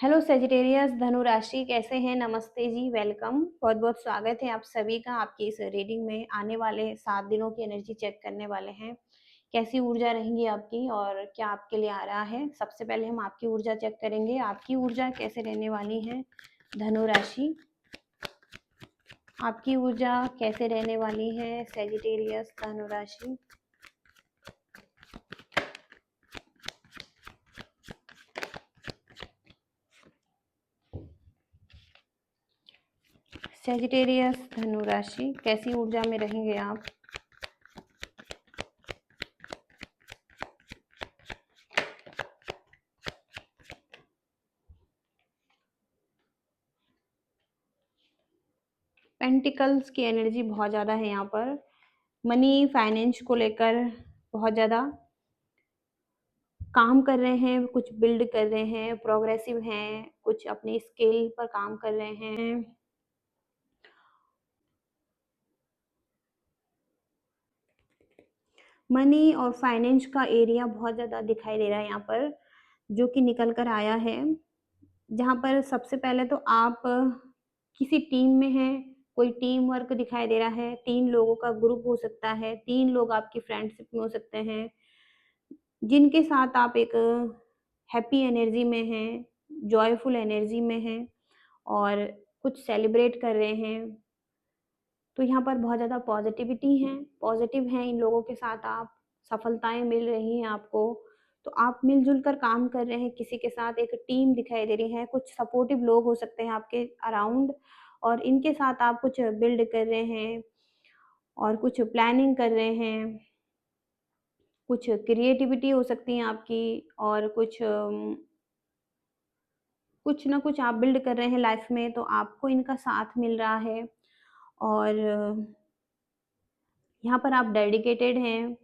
Hello Sagittarius धनु राशि कैसे हैं। नमस्ते जी, वेलकम। बहुत बहुत स्वागत है आप सभी का आपकी इस रीडिंग में। आने वाले 7 दिनों की एनर्जी चेक करने वाले हैं, कैसी ऊर्जा रहेंगी आपकी और क्या आपके लिए आ रहा है। सबसे पहले हम आपकी ऊर्जा चेक करेंगे, आपकी ऊर्जा कैसे रहने वाली है। धनु राशि, आपकी ऊर्जा कैसे रहने वाली है सेजिटेरियस धनु राशि। सेजिटेरियस धनु राशि, कैसी ऊर्जा में रहेंगे आप। पेंटिकल्स की एनर्जी बहुत ज़्यादा है यहाँ पर। मनी फाइनेंस को लेकर बहुत ज़्यादा काम कर रहे हैं, कुछ बिल्ड कर रहे हैं, प्रोग्रेसिव हैं, कुछ अपनी स्किल पर काम कर रहे हैं। मनी और फाइनेंस का एरिया बहुत ज़्यादा दिखाई दे रहा है यहाँ पर, जो कि निकल कर आया है। जहाँ पर सबसे पहले तो आप किसी टीम में हैं, कोई टीम वर्क दिखाई दे रहा है। 3 लोगों का ग्रुप हो सकता है, 3 लोग आपकी फ्रेंडशिप में हो सकते हैं, जिनके साथ आप एक हैप्पी एनर्जी में हैं, जॉयफुल एनर्जी में हैं और कुछ सेलिब्रेट कर रहे हैं। तो यहाँ पर बहुत ज़्यादा पॉजिटिविटी है, पॉजिटिव हैं इन लोगों के साथ आप, सफलताएँ मिल रही हैं आपको। तो आप मिल-जुल कर काम कर रहे हैं, किसी के साथ एक टीम दिखाई दे रही है, कुछ सपोर्टिव लोग हो सकते हैं आपके अराउंड और इनके साथ आप कुछ बिल्ड कर रहे हैं और कुछ प्लानिंग कर रहे हैं। कुछ क्रिएटिविटी हो सकती है आपकी और कुछ ना कुछ आप बिल्ड कर रहे हैं लाइफ में, तो आपको इनका साथ मिल रहा है और यहाँ पर आप डेडिकेटेड हैं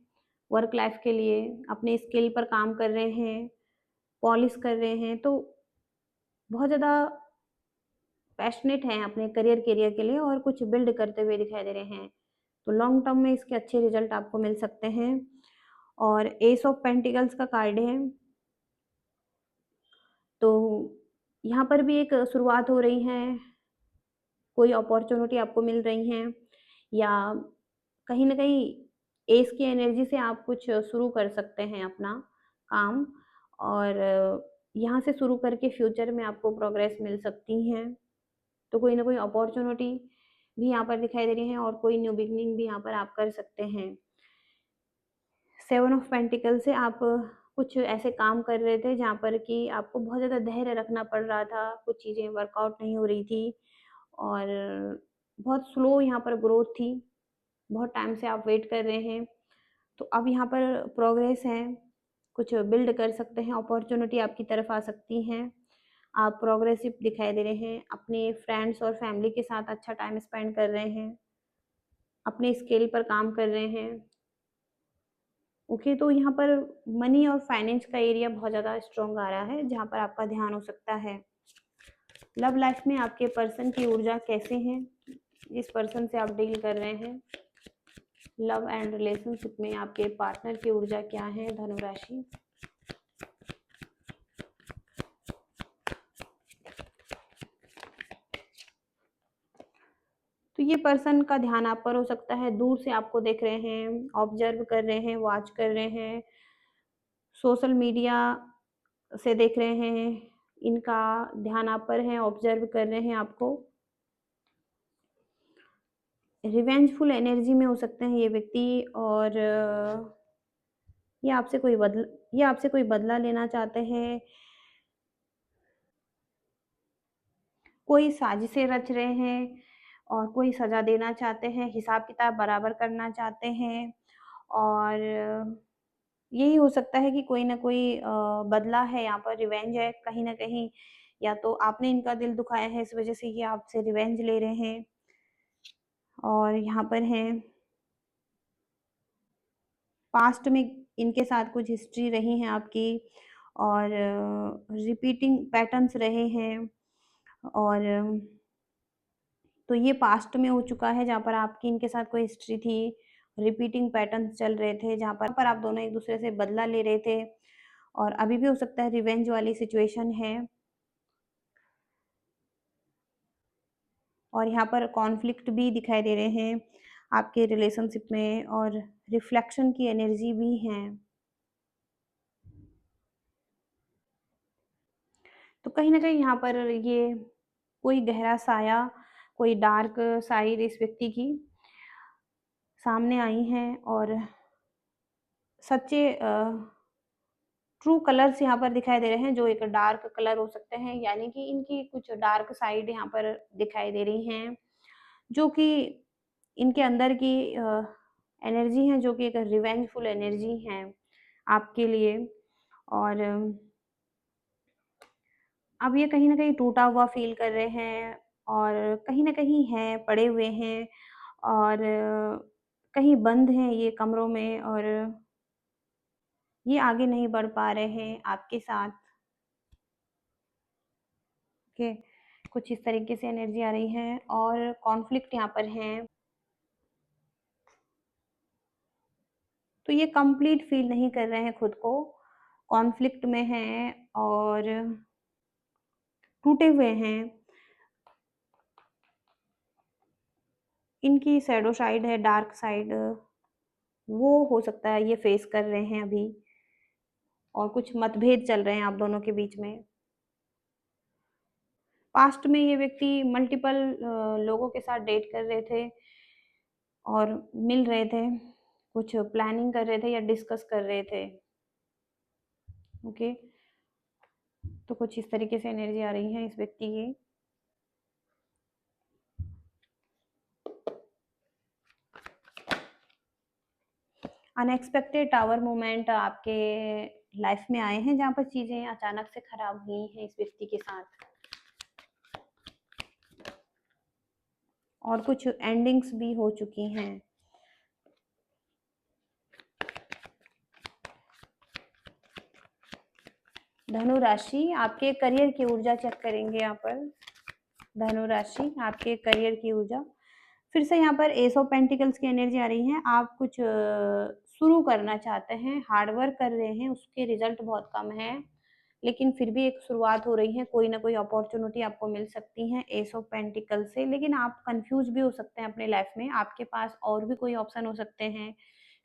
वर्क लाइफ के लिए, अपने स्किल पर काम कर रहे हैं, पॉलिश कर रहे हैं, तो बहुत ज़्यादा पैशनेट हैं अपने करियर के लिए और कुछ बिल्ड करते हुए दिखाई दे रहे हैं। तो लॉन्ग टर्म में इसके अच्छे रिजल्ट आपको मिल सकते हैं। और एस ऑफ पेंटिकल्स का कार्ड है, तो यहाँ पर भी एक शुरुआत हो रही है, कोई अपॉर्च्युनिटी आपको मिल रही हैं या कहीं न कहीं एस की एनर्जी से आप कुछ शुरू कर सकते हैं अपना काम और यहाँ से शुरू करके फ्यूचर में आपको प्रोग्रेस मिल सकती हैं। तो कोई ना कोई अपॉर्च्युनिटी भी यहाँ पर दिखाई दे रही है और कोई न्यू बिगिनिंग भी यहाँ पर आप कर सकते हैं। 7 ऑफ पेंटिकल से आप कुछ ऐसे काम कर रहे थे जहाँ पर कि आपको बहुत ज़्यादा धैर्य रखना पड़ रहा था, कुछ चीज़ें वर्कआउट नहीं हो रही थी और बहुत स्लो यहाँ पर ग्रोथ थी, बहुत टाइम से आप वेट कर रहे हैं। तो अब यहाँ पर प्रोग्रेस है, कुछ बिल्ड कर सकते हैं, अपॉर्च्युनिटी आपकी तरफ आ सकती हैं। आप प्रोग्रेसिव दिखाई दे रहे हैं, अपने फ्रेंड्स और फैमिली के साथ अच्छा टाइम स्पेंड कर रहे हैं, अपने स्किल पर काम कर रहे हैं। ओके, तो यहाँ पर मनी और फाइनेंस का एरिया बहुत ज़्यादा स्ट्रॉन्ग आ रहा है, जहाँ पर आपका ध्यान हो सकता है। लव लाइफ में आपके पर्सन की ऊर्जा कैसे है, जिस पर्सन से आप डील कर रहे हैं। लव एंड रिलेशनशिप में आपके पार्टनर की ऊर्जा क्या है धनु राशि। तो ये पर्सन का ध्यान आप पर हो सकता है, दूर से आपको देख रहे हैं, ऑब्जर्व कर रहे हैं, वॉच कर रहे हैं, सोशल मीडिया से देख रहे हैं, इनका ध्यान आप पर है, ऑब्जर्व कर रहे हैं आपको। रिवेंजफुल एनर्जी में हो सकते हैं ये व्यक्ति और ये आपसे कोई बदला लेना चाहते हैं, कोई साजिशें रच रहे हैं और कोई सज़ा देना चाहते हैं, हिसाब-किताब बराबर करना चाहते हैं और यही हो सकता है कि कोई न कोई बदला है यहाँ पर, रिवेंज है कहीं न कहीं, या तो आपने इनका दिल दुखाया है इस वज़ह से ये आपसे रिवेंज ले रहे हैं और यहाँ पर हैं पास्ट में इनके साथ कुछ हिस्ट्री रही है आपकी और रिपीटिंग पैटर्न्स रहे हैं और तो ये पास्ट में हो चुका है जहाँ पर आपकी इनके साथ कोई हिस्ट्री थी, रिपीटिंग पैटर्न्स चल रहे थे जहाँ पर आप दोनों एक दूसरे से बदला ले रहे थे और अभी भी हो सकता है रिवेंज वाली सिचुएशन है। और यहाँ पर कॉन्फ्लिक्ट भी दिखाई दे रहे हैं आपके रिलेशनशिप में, और रिफ्लेक्शन की एनर्जी भी है। तो कहीं न कहीं यहाँ पर ये कोई गहरा साया, कोई डार्क साइड इस व्यक्ति की सामने आई हैं, और सच्चे ट्रू कलर्स यहाँ पर दिखाई दे रहे हैं, जो एक डार्क कलर हो सकते हैं, यानी कि इनकी कुछ डार्क साइड यहाँ पर दिखाई दे रही हैं, जो कि इनके अंदर की एनर्जी है, जो कि एक रिवेंजफुल एनर्जी है आपके लिए। और अब ये कहीं न कहीं टूटा हुआ फ़ील कर रहे हैं, और कहीं न कहीं हैं, पड़े हुए हैं, और कहीं बंद हैं ये कमरों में, और ये आगे नहीं बढ़ पा रहे हैं आपके साथ। ओके, कुछ इस तरीके से एनर्जी आ रही है, और कॉन्फ्लिक्ट यहाँ पर है। तो ये कंप्लीट फ़ील नहीं कर रहे हैं खुद को, कॉन्फ्लिक्ट में हैं और टूटे हुए हैं। इनकी शैडो साइड है, डार्क साइड, वो हो सकता है ये फेस कर रहे हैं अभी, और कुछ मतभेद चल रहे हैं आप दोनों के बीच में। पास्ट में ये व्यक्ति मल्टीपल लोगों के साथ डेट कर रहे थे और मिल रहे थे, कुछ प्लानिंग कर रहे थे या डिस्कस कर रहे थे। ओके, तो कुछ इस तरीके से एनर्जी आ रही है इस व्यक्ति की। अनएक्सपेक्टेड टावर मोमेंट आपके लाइफ में आए हैं, जहाँ पर चीज़ें अचानक से खराब हुई हैं इस व्यक्ति के साथ, और कुछ एंडिंग्स भी हो चुकी हैं। धनु राशि, आपके करियर की ऊर्जा चेक करेंगे यहाँ पर। धनु राशि, आपके करियर की ऊर्जा। फिर से यहाँ पर एस ऑफ पेंटिकल्स की एनर्जी आ रही है। आप कुछ शुरू करना चाहते हैं, हार्ड वर्क कर रहे हैं, उसके रिजल्ट बहुत कम है, लेकिन फिर भी एक शुरुआत हो रही है, कोई ना कोई अपॉर्चुनिटी आपको मिल सकती है एस ऑफ पेंटिकल से। लेकिन आप कंफ्यूज भी हो सकते हैं अपने लाइफ में, आपके पास और भी कोई ऑप्शन हो सकते हैं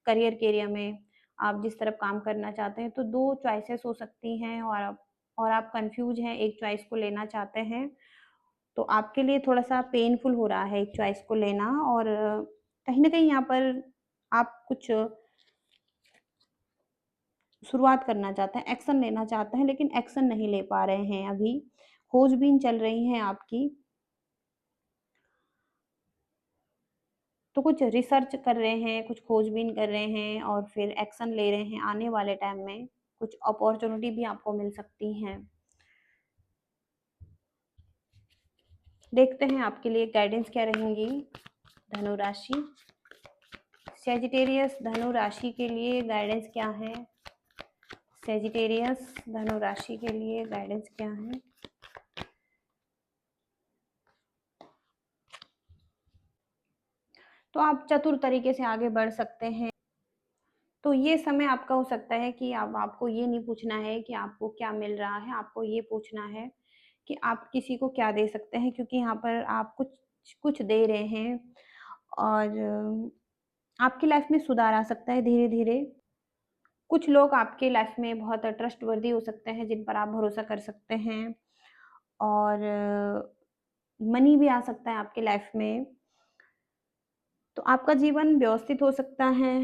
करियर के एरिया में। आप जिस तरफ काम करना चाहते हैं, तो 2 चॉइसेस हो सकती हैं, और आप कंफ्यूज हैं, एक चॉइस को लेना चाहते हैं, तो आपके लिए थोड़ा-सा पेनफुल हो रहा है एक चॉइस को लेना, और कहीं न कहीं यहाँ पर आप कुछ शुरुआत करना चाहते हैं, एक्शन लेना चाहते हैं, लेकिन एक्शन नहीं ले पा रहे हैं अभी। खोजबीन चल रही है आपकी। तो कुछ रिसर्च कर रहे हैं, कुछ खोजबीन कर रहे हैं, और फिर एक्शन ले रहे हैं। आने वाले टाइम में कुछ अपॉर्च्युनिटी भी आपको मिल सकती हैं। देखते हैं आपके लिए गाइडेंस क्या रहेंगी धनु राशि। सैजिटेरियस, धनु राशि के लिए गाइडेंस क्या है? सैजिटेरियस, धनु राशि के लिए गाइडेंस क्या है? तो आप चतुर तरीके से आगे बढ़ सकते हैं। तो ये समय आपका हो सकता है कि अब आपको ये नहीं पूछना है कि आपको क्या मिल रहा है, आपको ये पूछना है कि आप किसी को क्या दे सकते हैं, क्योंकि यहाँ पर आप कुछ कुछ दे रहे हैं, और आपकी लाइफ में सुधार आ सकता है धीरे-धीरे। कुछ लोग आपके लाइफ में बहुत ट्रस्टवर्दी हो सकते हैं, जिन पर आप भरोसा कर सकते हैं, और मनी भी आ सकता है आपकी लाइफ में। तो आपका जीवन व्यवस्थित हो सकता है,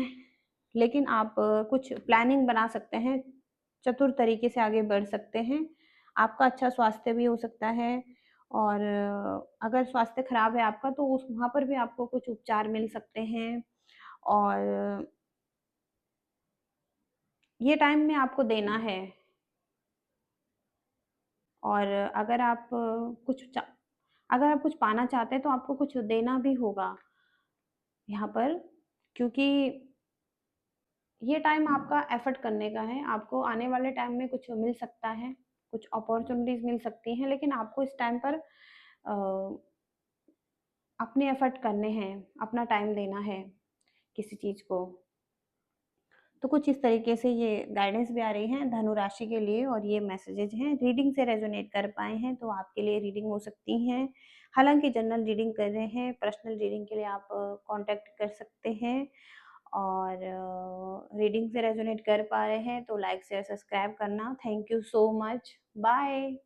लेकिन आप कुछ प्लानिंग बना सकते हैं, चतुर तरीके से आगे बढ़ सकते हैं। आपका अच्छा स्वास्थ्य भी हो सकता है, और अगर स्वास्थ्य खराब है आपका, तो उस वहाँ पर भी आपको कुछ उपचार मिल सकते हैं, और ये टाइम में आपको देना है। और अगर आप कुछ चा अगर आप कुछ पाना चाहते हैं, तो आपको कुछ देना भी होगा यहाँ पर, क्योंकि ये टाइम आपका एफर्ट करने का है। आपको आने वाले टाइम में कुछ मिल सकता है, कुछ अपॉर्चुनिटीज़ मिल सकती हैं, लेकिन आपको इस टाइम पर अपने एफर्ट करने हैं, अपना टाइम देना है किसी चीज़ को। तो कुछ इस तरीके से ये गाइडेंस भी आ रही है धनु राशि के लिए और ये मैसेजेज हैं। रीडिंग से रेजोनेट कर पाए हैं तो आपके लिए रीडिंग हो सकती है। हालाँकि जनरल रीडिंग कर रहे हैं, पर्सनल रीडिंग के लिए आप कॉन्टैक्ट कर सकते हैं और रीडिंग से रेजोनेट कर पा रहे हैं तो लाइक, शेयर, सब्सक्राइब करना। Thank you so much. Bye.